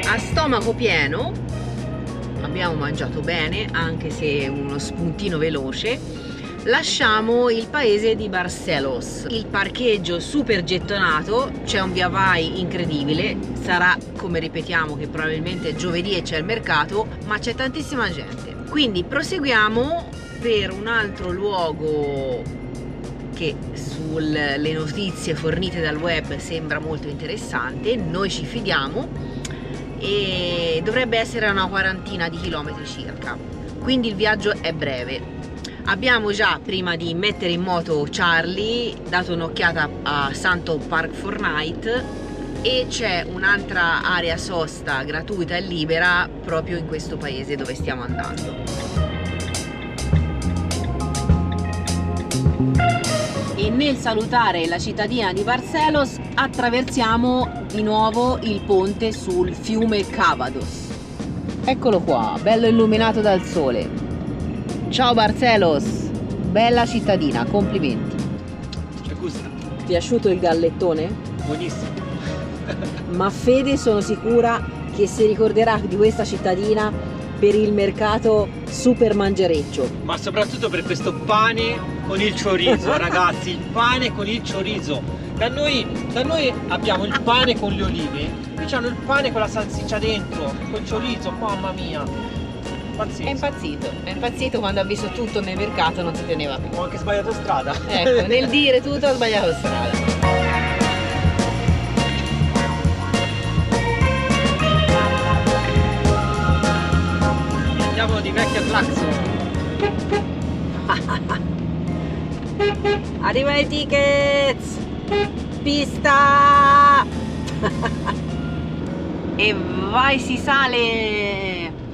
A stomaco pieno, abbiamo mangiato bene, anche se uno spuntino veloce, lasciamo il paese di Barcelos. Il parcheggio super gettonato, c'è un via vai incredibile, sarà, come ripetiamo, che probabilmente è giovedì e c'è il mercato, ma c'è tantissima gente. Quindi proseguiamo per un altro luogo che sulle notizie fornite dal web sembra molto interessante, noi ci fidiamo, e dovrebbe essere una quarantina di chilometri circa, quindi il viaggio è breve. Abbiamo già, prima di mettere in moto Charlie, dato un'occhiata a Santo Park Fortnite e c'è un'altra area sosta gratuita e libera proprio in questo paese dove stiamo andando. E nel salutare la cittadina di Barcelos attraversiamo di nuovo il ponte sul fiume Cavados. Eccolo qua, bello illuminato dal sole. Ciao Barcelos, bella cittadina, complimenti. C'è gusta. Piaciuto il gallettone? Buonissimo. Ma Fede sono sicura che si ricorderà di questa cittadina per il mercato super mangereccio. Ma soprattutto per questo pane con il chorizo, ragazzi, il pane con il chorizo. Da noi abbiamo il pane con le olive, qui hanno il pane con la salsiccia dentro, col chorizo, mamma mia. Pazzesco. È impazzito quando ha visto tutto nel mercato, non si teneva più. Ho anche sbagliato strada. Ecco, nel dire tutto ho sbagliato strada. Andiamo di vecchia claxon. Arrivano i tickets! Pista! E vai, si sale!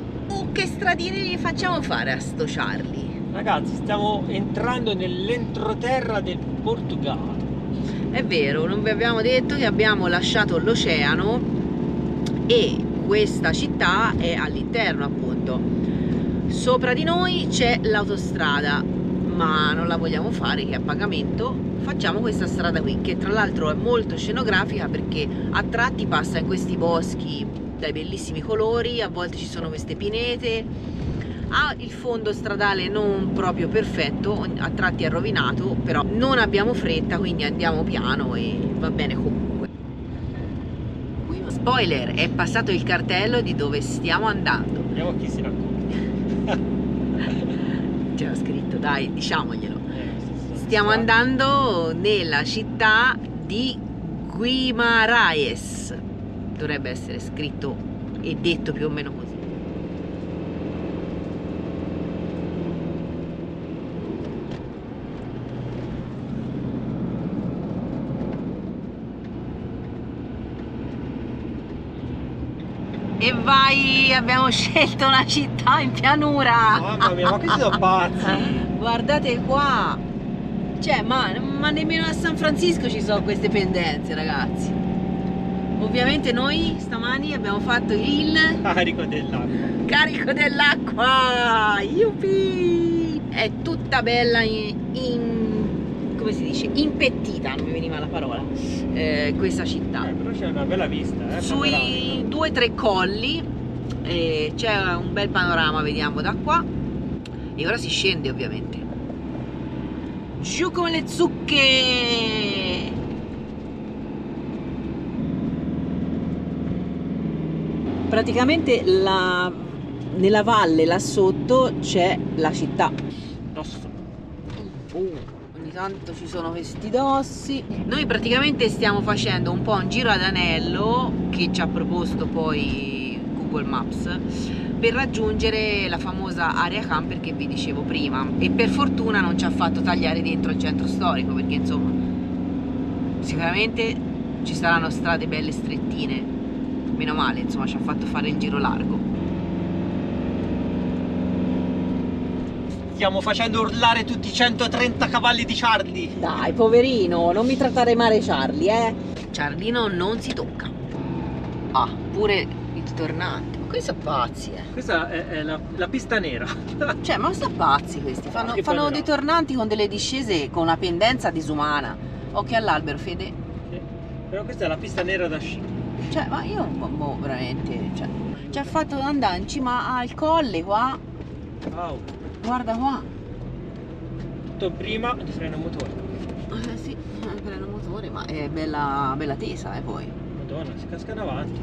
Che stradine gli facciamo fare a sto Charlie? Ragazzi, stiamo entrando nell'entroterra del Portogallo. È vero, non vi abbiamo detto che abbiamo lasciato l'oceano e questa città è all'interno, appunto. Sopra di noi c'è l'autostrada, ma non la vogliamo fare, che è a pagamento. Facciamo questa strada qui, che tra l'altro è molto scenografica perché a tratti passa in questi boschi dai bellissimi colori, a volte ci sono queste pinete, ha il fondo stradale non proprio perfetto, a tratti è rovinato, però non abbiamo fretta, quindi andiamo piano e va bene comunque. Spoiler, è passato il cartello di dove stiamo andando. Vediamo chi si racconta. C'era scritto, dai, diciamoglielo. Stiamo andando nella città di Guimarães. Dovrebbe essere scritto e detto più o meno così. E vai, abbiamo scelto una città in pianura. Mamma mia, ma questi sono pazzi. Guardate qua. Cioè, ma nemmeno a San Francisco ci sono queste pendenze, ragazzi. Ovviamente noi stamani abbiamo fatto il Carico carico dell'acqua, yuppie! È tutta bella come si dice, impettita, non mi veniva la parola, questa città. Però c'è una bella vista, Sui 2 o 3 colli c'è un bel panorama, vediamo da qua. E ora si scende ovviamente. Giù come le zucche! Praticamente nella valle là sotto c'è la città. Ogni tanto ci sono questi dossi. Noi praticamente stiamo facendo un po' un giro ad anello che ci ha proposto poi Google Maps per raggiungere la famosa area camper che vi dicevo prima, e per fortuna non ci ha fatto tagliare dentro il centro storico, perché insomma sicuramente ci saranno strade belle strettine. Meno male, insomma, ci ha fatto fare il giro largo. Stiamo facendo urlare tutti i 130 cavalli di Charlie. Dai, poverino, non mi trattare male Charlie, eh. Charlino non si tocca. Ah, pure i tornanti. Ma questi sono pazzi, eh. Questa è la pista nera. Cioè, ma sono pazzi questi. Fanno dei tornanti con delle discese con una pendenza disumana. Occhio all'albero, Fede. Sì. Però questa è la pista nera da sci. Cioè, ma io boh, veramente, cioè, ci ha fatto andare in cima al colle qua. Wow. Guarda qua. Tutto prima di freno motore. Sì, freno motore, ma è bella, bella tesa, poi. Madonna, si cascano avanti.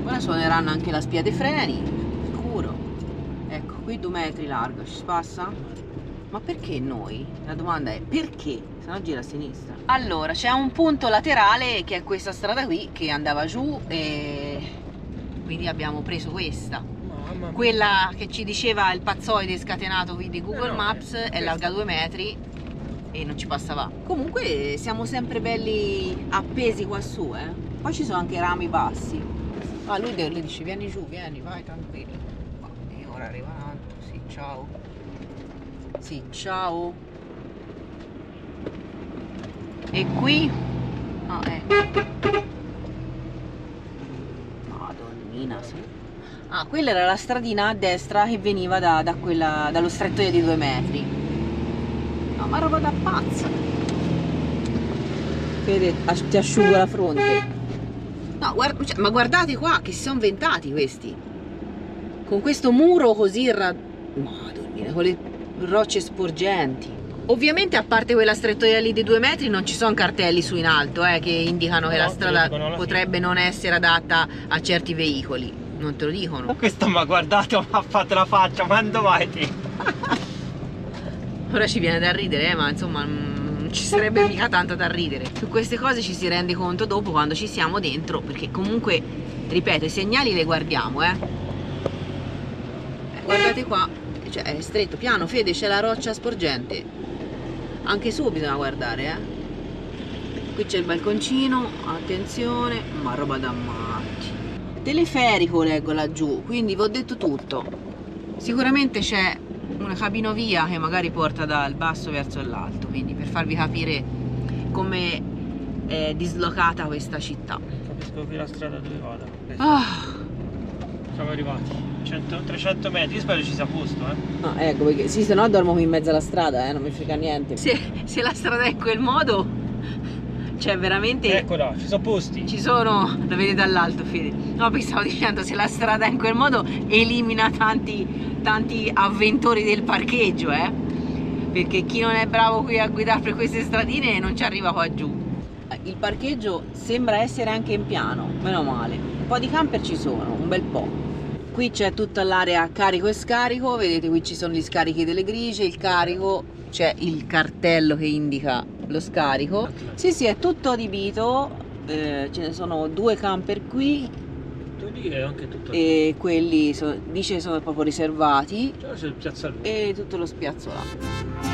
Ora suoneranno anche la spia dei freni, sicuro. Ecco, qui 2 metri largo, ci passa? Ma perché noi? La domanda è perché? Se no gira a sinistra. Allora, c'è un punto laterale che è questa strada qui che andava giù e quindi abbiamo preso questa. Mamma mia. Quella che ci diceva il pazzoide scatenato qui di Google no, Maps è larga 2 metri e non ci passava. Comunque siamo sempre belli appesi qua su, Poi ci sono anche rami bassi. Ah, lui le dice vieni giù, vieni, vai tranquillo. E ora arriva un altro, sì, ciao. Sì, ciao. E qui? Ah, Madonnina, sì. Ah, quella era la stradina a destra che veniva dallo strettoio di 2 metri. No, ma roba da pazza. Fede, ti asciugo la fronte. No, cioè, ma guardate qua che si sono inventati questi. Con questo muro così Madonnina, con le rocce sporgenti. Ovviamente a parte quella strettoia lì di 2 metri non ci sono cartelli su in alto che indicano che la strada potrebbe non essere adatta a certi veicoli. Non te lo dicono. Ma questo mi ha guardato, mi ha fatto la faccia, ma dove vai te? Ora ci viene da ridere, ma insomma non ci sarebbe mica tanto da ridere. Su queste cose ci si rende conto dopo quando ci siamo dentro, perché comunque, ripeto, i segnali le guardiamo, guardate qua, cioè è stretto, piano, Fede, c'è la roccia sporgente. Anche su bisogna guardare, Qui c'è il balconcino, attenzione, ma roba da matti. Teleferico leggo laggiù, quindi vi ho detto tutto. Sicuramente c'è una cabinovia che magari porta dal basso verso l'alto, quindi per farvi capire come è dislocata questa città. Capisco qui la strada dove vada. Ah. Siamo arrivati. 300 metri, io spero ci sia posto, Ah, ecco, perché sì, se no dormo qui in mezzo alla strada, non mi frega niente. Se la strada è in quel modo, cioè veramente... Eccola, ci sono posti. Ci sono, lo vedi dall'alto, Fede. No, perché stavo dicendo, se la strada è in quel modo elimina tanti avventori del parcheggio, perché chi non è bravo qui a guidare per queste stradine non ci arriva qua giù. Il parcheggio sembra essere anche in piano, meno male. Un po' di camper ci sono, un bel po'. Qui c'è tutta l'area carico e scarico, vedete qui ci sono gli scarichi delle grigie, il carico, c'è il cartello che indica lo scarico. Sì, è tutto adibito, ce ne sono 2 camper qui. Lì è anche tutto. E quelli dice sono proprio riservati. C'è il piazzale. E tutto lo spiazzolato.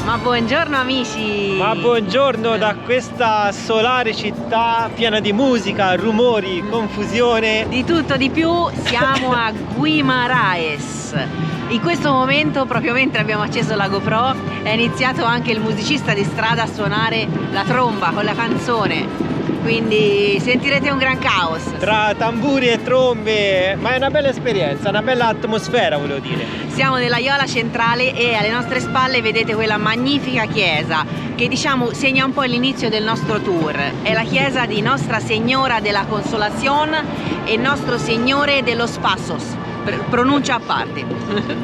Ma buongiorno amici! Ma buongiorno da questa solare città piena di musica, rumori, confusione. Di tutto di più, siamo a Guimaraes. In questo momento, proprio mentre abbiamo acceso la GoPro, è iniziato anche il musicista di strada a suonare la tromba con la canzone. Quindi sentirete un gran caos. Tra tamburi e trombe, ma è una bella esperienza, una bella atmosfera, volevo dire. Siamo nell'Aiola centrale e alle nostre spalle vedete quella magnifica chiesa che diciamo segna un po' l'inizio del nostro tour. È la chiesa di Nostra Signora della Consolación e Nostro Signore de los Pasos, pronuncia a parte.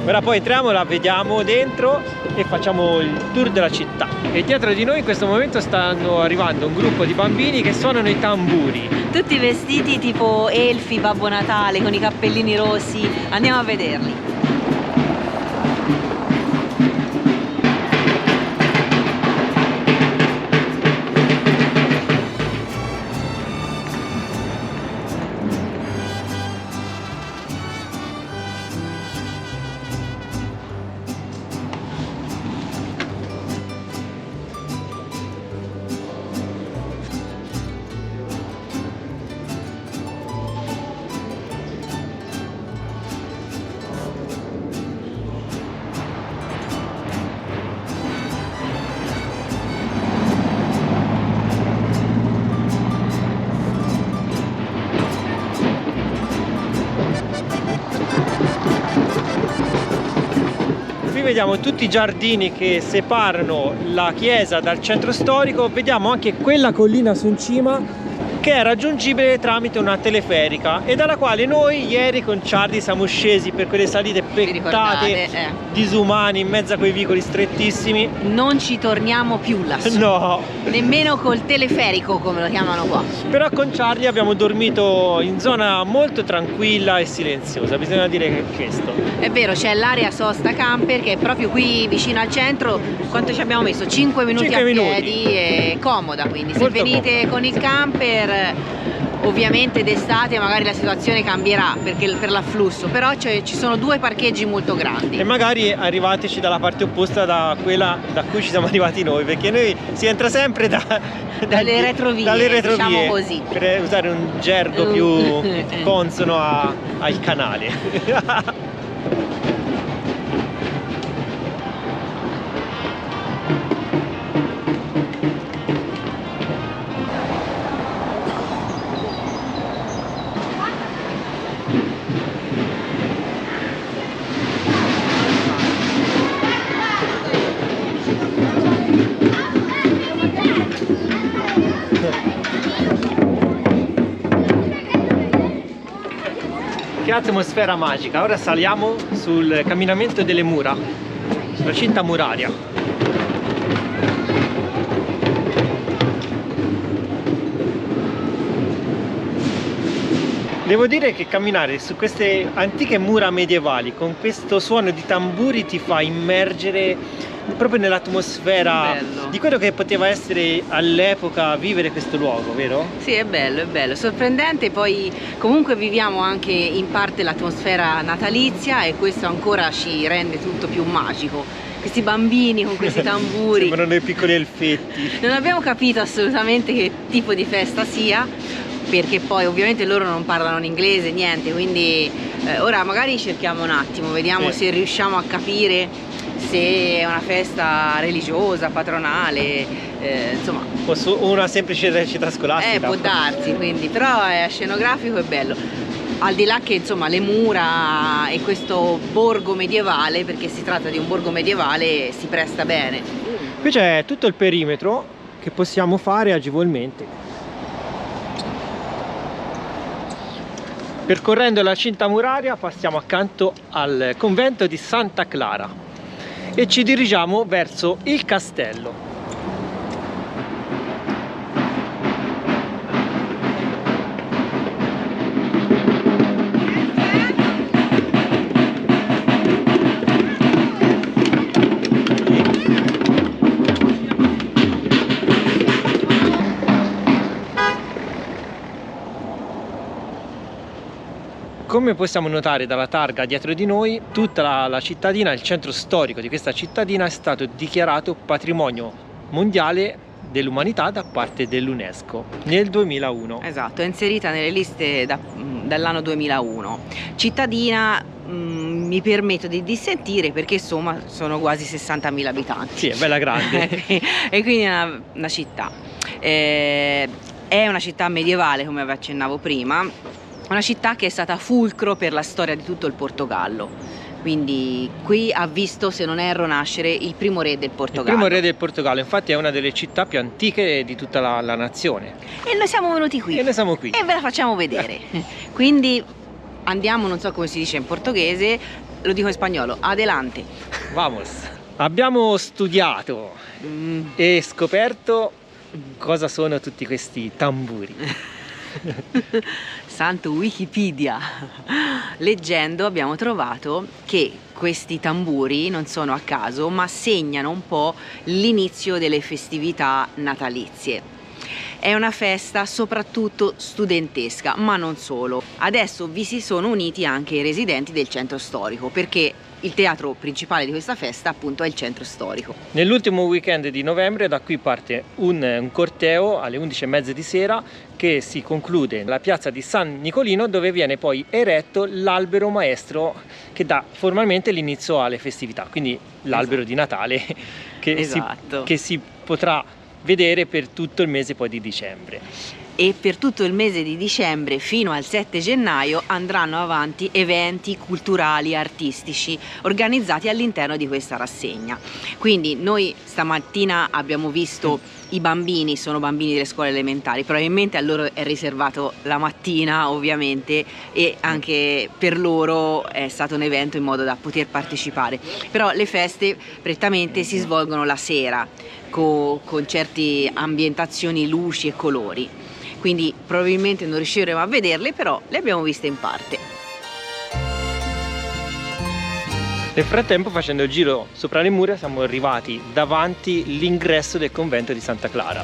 Ora poi entriamo, la vediamo dentro e facciamo il tour della città. E dietro di noi in questo momento stanno arrivando un gruppo di bambini che suonano i tamburi. Tutti vestiti tipo elfi, Babbo Natale, con i cappellini rossi. Andiamo a vederli. vediamo tutti i giardini che separano la chiesa dal centro storico, vediamo anche quella collina su in cima che è raggiungibile tramite una teleferica e dalla quale noi ieri con Charlie siamo scesi per quelle salite pettate, disumane, in mezzo a quei vicoli strettissimi. Non ci torniamo più lassù. No! Nemmeno col teleferico, come lo chiamano qua. Però con Charlie abbiamo dormito in zona molto tranquilla e silenziosa, bisogna dire questo. È vero, c'è l'area sosta camper che è proprio qui vicino al centro. Quanto ci abbiamo messo? 5 minuti 5 a minuti. Piedi, è comoda, quindi se Molto venite comoda. con il camper ovviamente d'estate magari la situazione cambierà perché per l'afflusso, però ci sono 2 parcheggi molto grandi. E magari arrivateci dalla parte opposta da quella da cui ci siamo arrivati noi, perché noi si entra sempre dalle retrovie, diciamo così, per usare un gergo più consono al canale. Che atmosfera magica! Ora saliamo sul camminamento delle mura, sulla cinta muraria. Devo dire che camminare su queste antiche mura medievali con questo suono di tamburi ti fa immergere proprio nell'atmosfera di quello che poteva essere all'epoca vivere questo luogo, vero? Sì, è bello, sorprendente. Poi comunque viviamo anche in parte l'atmosfera natalizia e questo ancora ci rende tutto più magico. Questi bambini con questi tamburi sembrano dei piccoli elfetti. Non abbiamo capito assolutamente che tipo di festa sia, perché poi ovviamente loro non parlano in inglese, niente, quindi ora magari cerchiamo un attimo, vediamo se riusciamo a capire se è una festa religiosa, patronale, insomma. O una semplice recita scolastica. Può darsi, quindi, però è scenografico e bello. Al di là che insomma le mura e questo borgo medievale, perché si tratta di un borgo medievale, si presta bene. Qui c'è tutto il perimetro che possiamo fare agevolmente. Percorrendo la cinta muraria passiamo accanto al convento di Santa Clara e ci dirigiamo verso il castello. Come possiamo notare dalla targa dietro di noi, tutta la cittadina, il centro storico di questa cittadina è stato dichiarato patrimonio mondiale dell'umanità da parte dell'UNESCO nel 2001. Esatto, è inserita nelle liste dall'anno 2001. Cittadina, mi permetto di dissentire perché insomma sono quasi 60.000 abitanti. Sì, è bella grande. E quindi è una città. È una città medievale, come vi accennavo prima. Una città che è stata fulcro per la storia di tutto il Portogallo, quindi qui ha visto, se non erro, nascere il primo re del Portogallo. Il primo re del Portogallo, infatti è una delle città più antiche di tutta la nazione. E noi siamo venuti qui. E noi siamo qui. E ve la facciamo vedere. Quindi andiamo, non so come si dice in portoghese, lo dico in spagnolo, adelante. Vamos! Abbiamo studiato e scoperto cosa sono tutti questi tamburi. Santo Wikipedia. Leggendo abbiamo trovato che questi tamburi non sono a caso, ma segnano un po' l'inizio delle festività natalizie. È una festa soprattutto studentesca, ma non solo. Adesso vi si sono uniti anche i residenti del centro storico, perché il teatro principale di questa festa appunto è il centro storico. Nell'ultimo weekend di novembre da qui parte un corteo alle 11:30 di sera che si conclude nella piazza di San Nicolino, dove viene poi eretto l'albero maestro che dà formalmente l'inizio alle festività, quindi l'albero di Natale che si potrà vedere per tutto il mese poi di dicembre. e per tutto il mese di dicembre fino al 7 gennaio andranno avanti eventi culturali, artistici organizzati all'interno di questa rassegna. Quindi noi stamattina abbiamo visto i bambini, sono bambini delle scuole elementari, probabilmente a loro è riservato la mattina ovviamente, e anche per loro è stato un evento in modo da poter partecipare, però le feste prettamente si svolgono la sera con certe ambientazioni, luci e colori, quindi probabilmente non riusciremo a vederle, però le abbiamo viste in parte. Nel frattempo, facendo il giro sopra le mura, siamo arrivati davanti l'ingresso del convento di Santa Clara.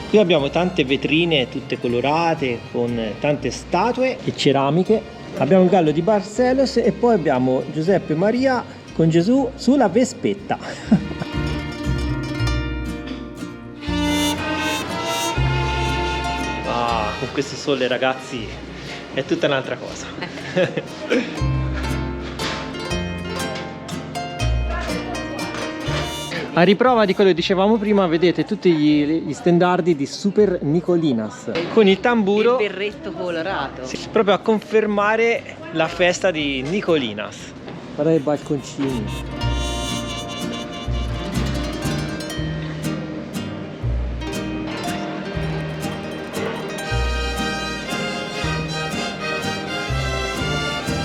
Qui abbiamo tante vetrine tutte colorate con tante statue e ceramiche. Abbiamo il gallo di Barcelos e poi abbiamo Giuseppe e Maria con Gesù sulla Vespetta. Ah, con questo sole, ragazzi, è tutta un'altra cosa. A riprova di quello che dicevamo prima, vedete tutti gli stendardi di Super Nicolinas con il tamburo, il berretto colorato, sì, proprio a confermare la festa di Nicolinas. Guarda i balconcini.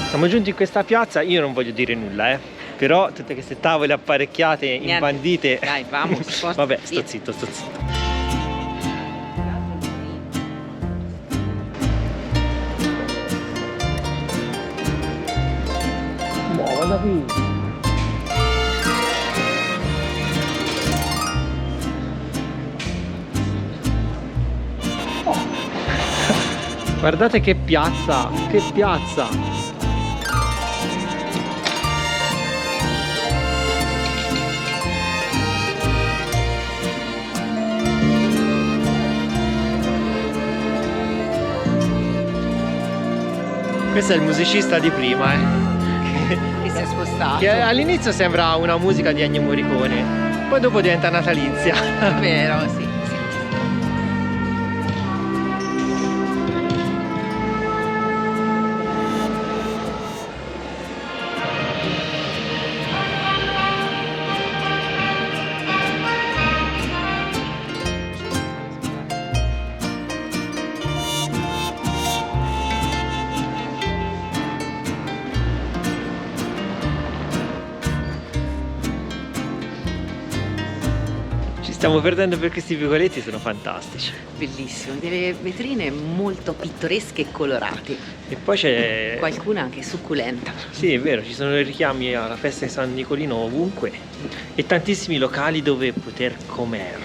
Siamo giunti in questa piazza, io non voglio dire nulla, però tutte queste tavole apparecchiate, imbandite. Dai, vamos. Vabbè, sto zitto. Guarda qui. Oh. Guardate che piazza, che piazza. Questo è il musicista di prima, che si è spostato. Che all'inizio sembra una musica di Ennio Morricone, poi dopo diventa natalizia. È vero, sì. Stiamo perdendo per questi vicoletti, sono fantastici. Bellissimo, delle vetrine molto pittoresche e colorate. E poi c'è qualcuna anche succulenta. Sì, è vero, ci sono i richiami alla festa di San Nicolino ovunque e tantissimi locali dove poter comer.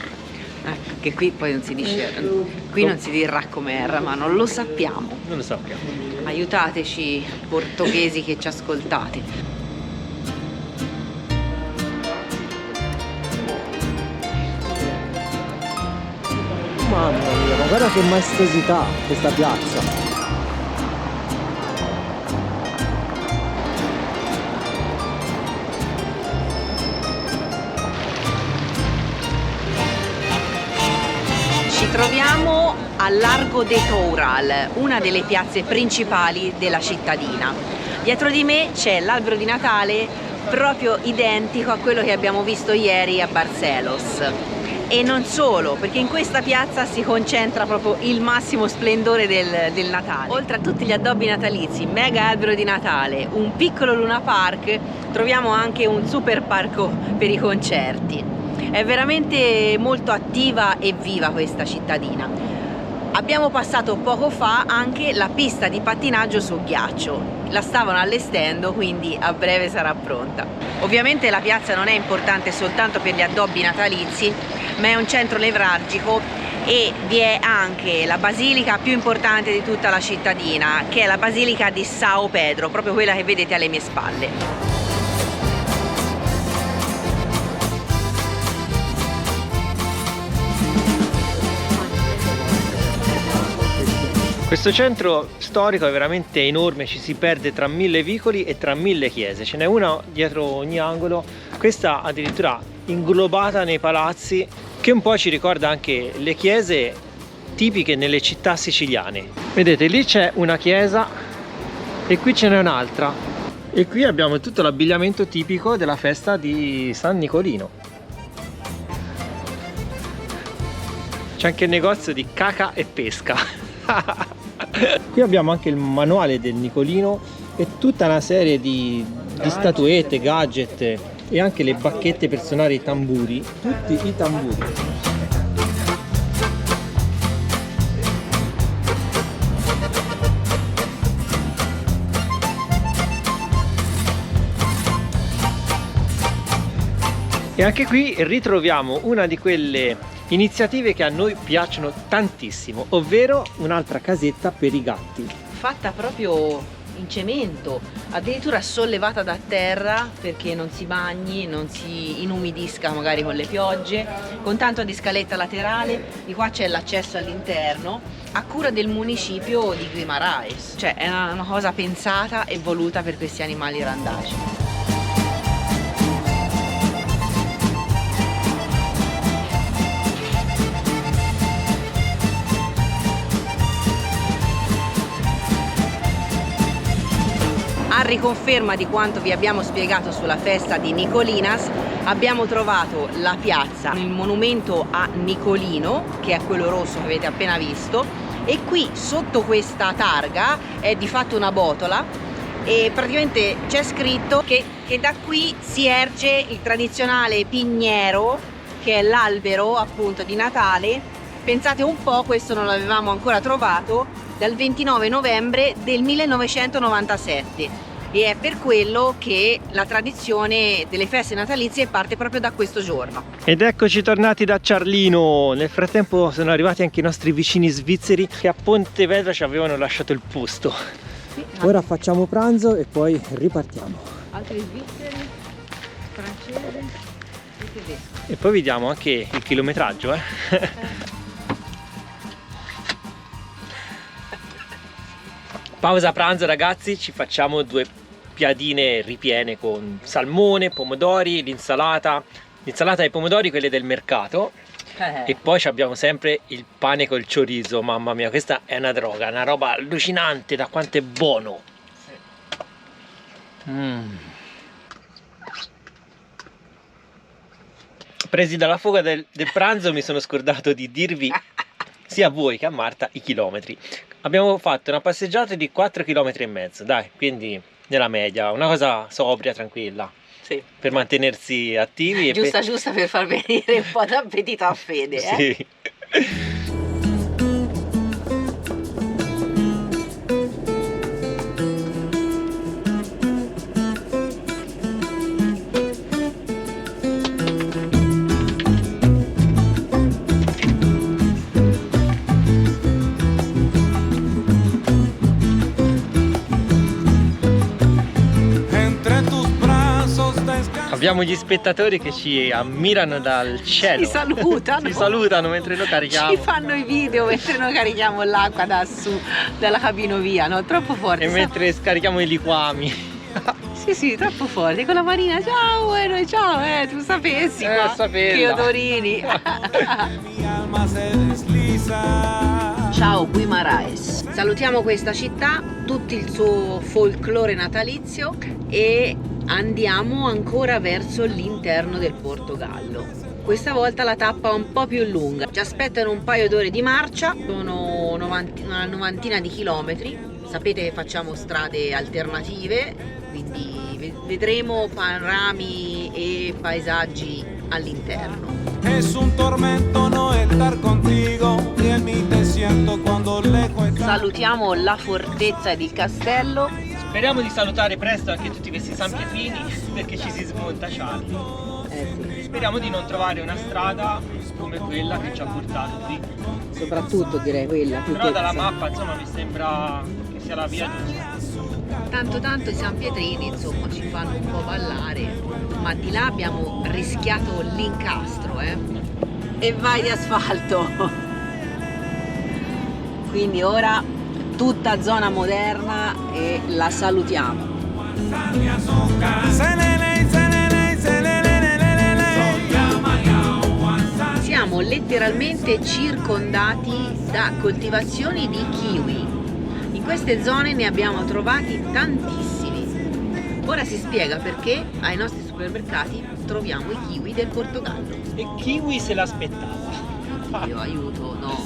Che qui poi non si dice, qui non si dirà comer, ma non lo sappiamo. Non lo sappiamo. Aiutateci, portoghesi che ci ascoltate. Mamma mia, ma guarda che maestosità questa piazza. Ci troviamo al Largo de Toural, una delle piazze principali della cittadina. Dietro di me c'è l'albero di Natale proprio identico a quello che abbiamo visto ieri a Barcelos. E non solo, perché in questa piazza si concentra proprio il massimo splendore del Natale. Oltre a tutti gli addobbi natalizi, mega albero di Natale, un piccolo Luna Park, troviamo anche un super parco per i concerti. È veramente molto attiva e viva questa cittadina. Abbiamo passato poco fa anche la pista di pattinaggio su ghiaccio. La stavano allestendo, quindi a breve sarà pronta. Ovviamente la piazza non è importante soltanto per gli addobbi natalizi, ma è un centro nevralgico e vi è anche la basilica più importante di tutta la cittadina, che è la basilica di São Pedro, proprio quella che vedete alle mie spalle. Questo centro storico è veramente enorme, ci si perde tra 1000 vicoli e tra 1000 chiese, ce n'è una dietro ogni angolo, questa addirittura inglobata nei palazzi che un po' ci ricorda anche le chiese tipiche nelle città siciliane. Vedete, lì c'è una chiesa e qui ce n'è un'altra, e qui abbiamo tutto l'abbigliamento tipico della festa di San Nicolino. C'è anche il negozio di caca e pesca. Qui abbiamo anche il manuale del Nicolino e tutta una serie di statuette, gadget e anche le bacchette personali, i tamburi, tutti i tamburi. E anche qui ritroviamo una di quelle iniziative che a noi piacciono tantissimo, ovvero un'altra casetta per i gatti. Fatta proprio in cemento, addirittura sollevata da terra perché non si bagni, non si inumidisca magari con le piogge, con tanto di scaletta laterale. Di qua c'è l'accesso all'interno a cura del municipio di Guimarães, cioè è una cosa pensata e voluta per questi animali randaci. A riconferma di quanto vi abbiamo spiegato sulla festa di Nicolinas, abbiamo trovato la piazza, il monumento a Nicolino, che è quello rosso che avete appena visto, e qui sotto questa targa è di fatto una botola e praticamente c'è scritto che da qui si erge il tradizionale pignero, che è l'albero appunto di Natale. Pensate un po', questo non l'avevamo ancora trovato dal 29 novembre del 1997. E è per quello che la tradizione delle feste natalizie parte proprio da questo giorno. Ed eccoci tornati da Ciarlino. Nel frattempo sono arrivati anche i nostri vicini svizzeri che a Pontevedra ci avevano lasciato il posto. Sì, ora facciamo pranzo e poi ripartiamo. Altri svizzeri, francese e tedesco. E poi vediamo anche il chilometraggio, Pausa pranzo ragazzi, ci facciamo due piadine ripiene con salmone, pomodori, l'insalata ai pomodori, quelle del mercato, e poi abbiamo sempre il pane col chorizo. Mamma mia, questa è una droga, una roba allucinante da quanto è buono. Presi dalla fuga del pranzo mi sono scordato di dirvi sia a voi che a Marta i chilometri. Abbiamo fatto una passeggiata di 4,5 km, dai, quindi nella media, una cosa sobria, tranquilla, sì, per mantenersi attivi. Giusta per far venire un po' d'appetito a Fede, Sì. Abbiamo gli spettatori che ci ammirano dal cielo. Ci salutano. Ci salutano mentre lo carichiamo. Ci fanno i video mentre noi carichiamo l'acqua da su, dalla cabinovia, no? Troppo forte. E mentre scarichiamo i liquami. Sì, troppo forte. Con la manina, ciao, noi ciao, tu sapessi qua. Che odorini. Ciao Guimarães. Salutiamo questa città, tutto il suo folklore natalizio, e andiamo ancora verso l'interno del Portogallo. Questa volta la tappa è un po' più lunga, ci aspettano un paio d'ore di marcia, sono una novantina di chilometri. Sapete che facciamo strade alternative, quindi vedremo panorami e paesaggi all'interno. Salutiamo la fortezza ed il castello. Speriamo di salutare presto anche tutti questi sampietrini, perché ci si smonta Charlie. Sì. Speriamo di non trovare una strada come quella che ci ha portato qui. Soprattutto direi quella più. Però dalla mappa insomma mi sembra che sia la via giusta. Tanto i Sampietrini insomma ci fanno un po' ballare, ma di là abbiamo rischiato l'incastro, e vai di asfalto. Quindi ora tutta zona moderna e la salutiamo. Siamo siamo letteralmente circondati da coltivazioni di kiwi. In queste zone ne abbiamo trovati tantissimi. Ora si spiega perché ai nostri supermercati troviamo i kiwi del Portogallo. E kiwi se l'aspettava. Io aiuto, no,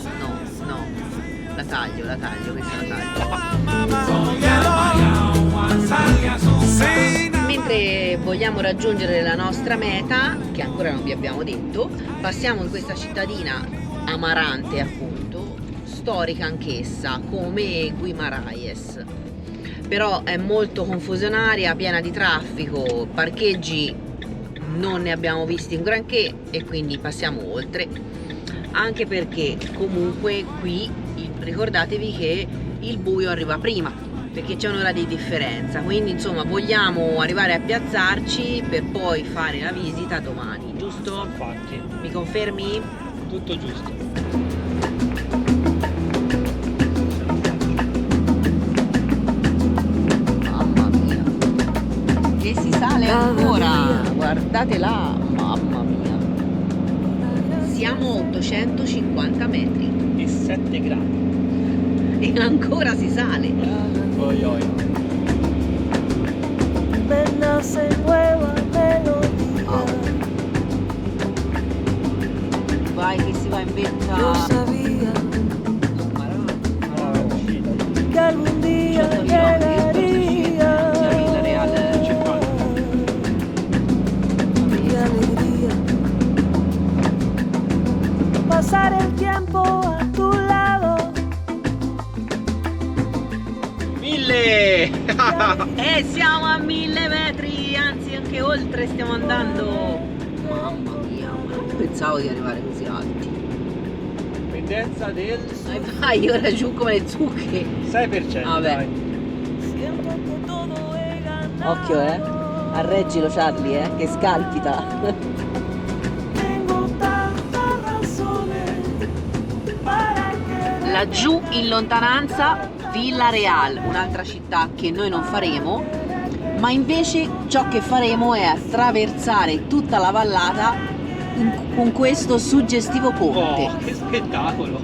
la taglio, questa la taglio. Mentre vogliamo raggiungere la nostra meta, che ancora non vi abbiamo detto, passiamo in questa cittadina Amarante, appunto, storica anch'essa, come Guimarães. Però è molto confusionaria, piena di traffico, parcheggi non ne abbiamo visti un granché e quindi passiamo oltre, anche perché comunque qui ricordatevi che il buio arriva prima, perché c'è un'ora di differenza, quindi insomma vogliamo arrivare a piazzarci per poi fare la visita domani, giusto? Infatti, Mi confermi? tutto giusto. Mamma mia, che si sale ancora, guardate là, mamma mia, siamo a 850 metri E 7 gradi. e ancora si sale. Oi oi. Vai che si va in vetta. Yo sabía Ah, è uscita. que algún día llegaría mi alegría. Pasar el tiempo a tu lado. 1000! E siamo a 1000 metri, anzi anche oltre stiamo andando. Mamma mia, ma non pensavo di arrivare così alti. Pendenza del Vai ora giù come le zucche. 6%. Vabbè. dai. Siento que todo he ganado. Occhio arreggilo Charlie che scalpita. Tengo tantas razones para querer. Laggiù in lontananza Villa Real, un'altra città che noi non faremo, ma invece ciò che faremo è attraversare tutta la vallata con questo suggestivo ponte. Oh, che spettacolo!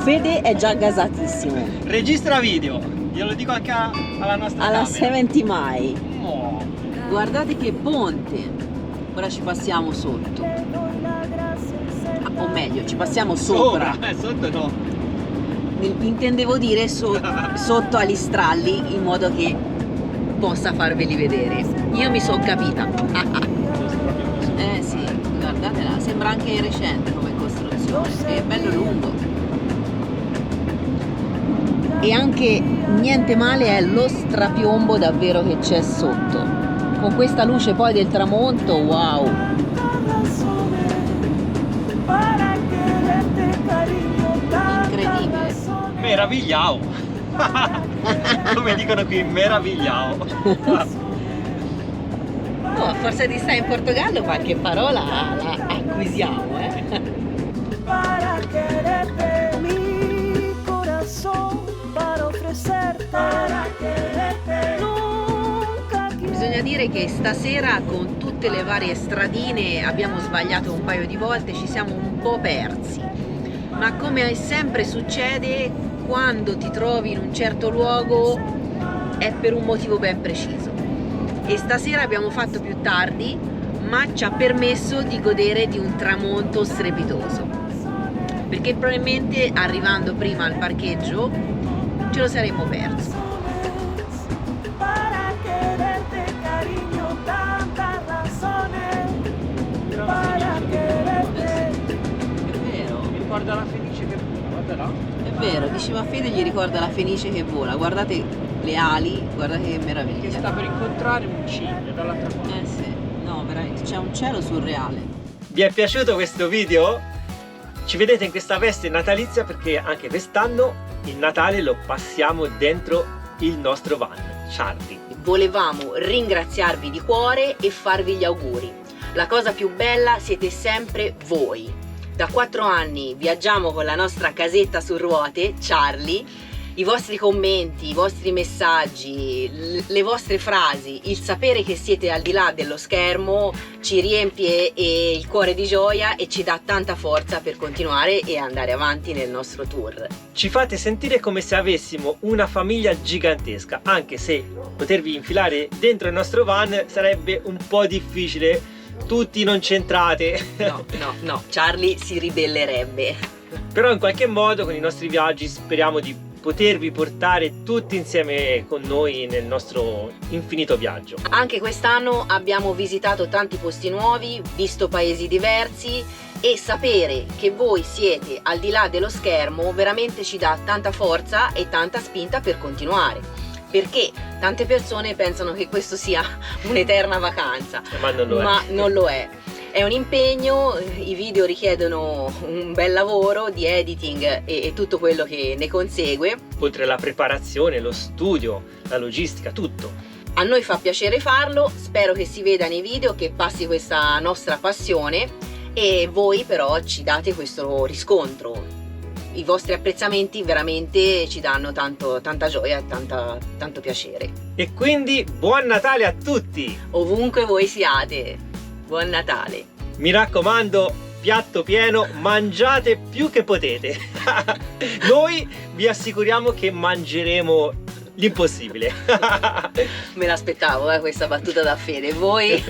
Fede è già gasatissimo. Registra video, glielo dico anche alla nostra Alla camera. 70 mai. Oh, Guardate che ponte. Ora ci passiamo sotto. O meglio, ci passiamo sopra. sotto no. Intendevo dire sotto agli stralli in modo che possa farveli vedere. Io mi sono capita. Sì, guardatela, sembra anche recente come costruzione, è bello lungo. E anche niente male è lo strapiombo davvero che c'è sotto. Con questa luce poi del tramonto, wow! Incredibile. Meravigliao! Come dicono qui, meravigliao! Oh, a forza di stare in Portogallo qualche parola la acquisiamo, Para quererte, mi corazón, para ofrecerte, nunca Bisogna dire che stasera con tutte le varie stradine abbiamo sbagliato un paio di volte, ci siamo un po' persi. Ma come sempre succede, quando ti trovi in un certo luogo è per un motivo ben preciso. E stasera abbiamo fatto più tardi, ma ci ha permesso di godere di un tramonto strepitoso. Perché probabilmente arrivando prima al parcheggio ce lo saremmo perso. para quererte, cariño, tantas razones para quererte. È vero. Mi ricorda la Fenice che guarda là. È vero, diceva Fede, gli ricorda la fenice che vola. Guardate le ali, guardate che meraviglia. Che sta per incontrare un ciglio dall'altra parte. Sì, no, veramente, c'è un cielo surreale. Vi è piaciuto questo video? Ci vedete in questa veste natalizia perché anche quest'anno il Natale lo passiamo dentro il nostro van, Charlie. Volevamo ringraziarvi di cuore e farvi gli auguri. La cosa più bella siete sempre voi. Da 4 anni viaggiamo con la nostra casetta su ruote, Charlie, I vostri commenti, i vostri messaggi, le vostre frasi, il sapere che siete al di là dello schermo ci riempie il cuore di gioia e ci dà tanta forza per continuare e andare avanti nel nostro tour. Ci fate sentire come se avessimo una famiglia gigantesca, anche se potervi infilare dentro il nostro van sarebbe un po' difficile, tutti non centrate. No, Charlie si ribellerebbe. Però in qualche modo con i nostri viaggi speriamo di potervi portare tutti insieme con noi nel nostro infinito viaggio. Anche quest'anno abbiamo visitato tanti posti nuovi, visto paesi diversi, e sapere che voi siete al di là dello schermo veramente ci dà tanta forza e tanta spinta per continuare, perché tante persone pensano che questo sia un'eterna vacanza, Ma non lo è. ma non lo è. È un impegno, i video richiedono un bel lavoro di editing e tutto quello che ne consegue. Oltre alla preparazione, lo studio, la logistica, tutto. A noi fa piacere farlo, spero che si veda nei video, che passi questa nostra passione, e voi però ci date questo riscontro. I vostri apprezzamenti veramente ci danno tanta gioia e tanto piacere. E quindi buon Natale a tutti! Ovunque voi siate, buon Natale! Mi raccomando, piatto pieno, mangiate più che potete. Noi vi assicuriamo che mangeremo l'impossibile. Me l'aspettavo questa battuta da Fede, voi?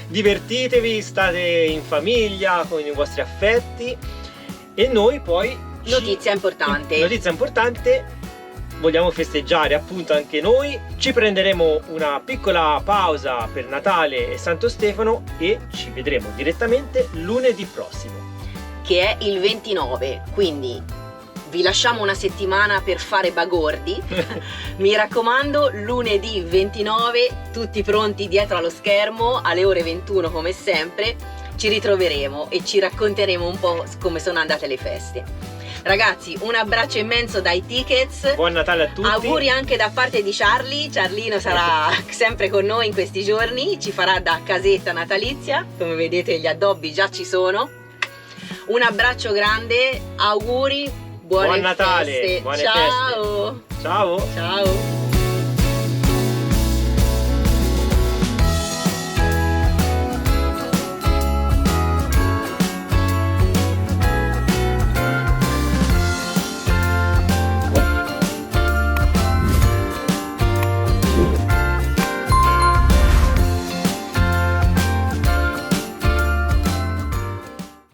Divertitevi, state in famiglia con i vostri affetti e noi poi Notizia importante, vogliamo festeggiare appunto anche noi. Ci prenderemo una piccola pausa per Natale e Santo Stefano e ci vedremo direttamente lunedì prossimo, che è il 29, quindi vi lasciamo una settimana per fare bagordi. Mi raccomando, lunedì 29 tutti pronti dietro allo schermo alle ore 21 come sempre. Ci ritroveremo e ci racconteremo un po' come sono andate le feste. Ragazzi, un abbraccio immenso dai Tickets. buon Natale a tutti. Auguri anche da parte di Charlie. Charlino sarà sempre con noi in questi giorni, ci farà da casetta natalizia. Come vedete gli addobbi già ci sono. Un abbraccio grande, auguri, buon Natale, feste. buone Ciao. feste. Ciao. Ciao.